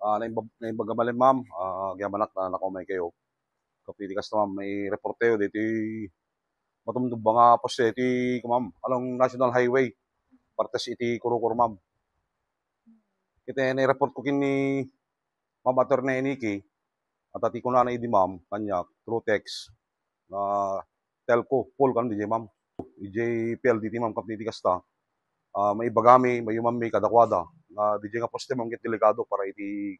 Naimbagamali ma'am, gyamanak na nakomay kayo. Kapiti kas ma'am, may reporteo dito matumdum ba nga poste iti ma'am, along National Highway, partes iti Kurukor ma'am. Kita ni-report ko kini Ma'am Attorney Nikki, at ati ko na idi ma'am, kanya, through text, na telco, full kan DJ ma'am. DJ PLDT ma'am, kapiti kasta, may bagami, may umami kadakwada, na DJ nga poste ma'am, kit delikado para iti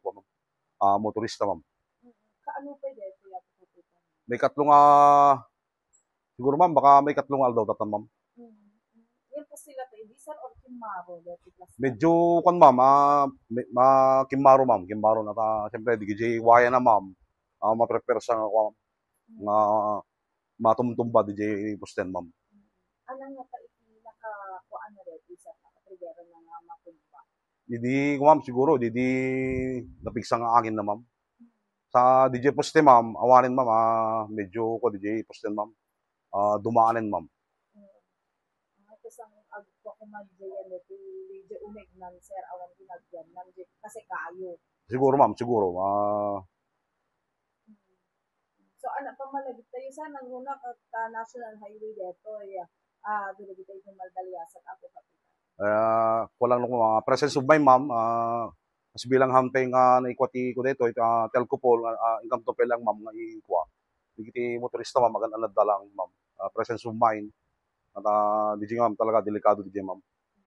motorista ma'am. Kaano pa dito yung puputan? May katlong siguro ma'am, baka may katlong aldaw tatan ma'am. Yan po sila to, hindi sir or Kimaro? Medyo kan ma'am, Kimbaro ma'am, Kimbaro na ta, siyempre, di DJ waya na ma'am, ma-prepare sa nga matumtumba DJ posten ma'am. Anong nga pa iti nakakuan na rin, isa nakatrigero na nga matumba? Hindi ko ma'am, siguro, di napigsa nga angin na ma'am. Sa DJ poste ma'am, awanin ma'am, medyo ko DJ posten ma'am, dumaanin ma'am. Tapos ang agpakumadyan ito, medyo umig ng sir, awan ginagyan, kasi kayo. Siguro ma'am, siguro. So, ano, pamalagit tayo sa nanguna at National Highway dito, dulagit tayo yung Maldaliasan, ako kapitan. Kulang lang mga presence of mind ma'am, mas bilang hamping naikwati ko dito, telco po, income to pay lang ma'am, nga ikwa. Hindi motorista ma'am, magan anad dalang ma'am, presence of mind, at DJ ma'am, talaga delikado DJ ma'am.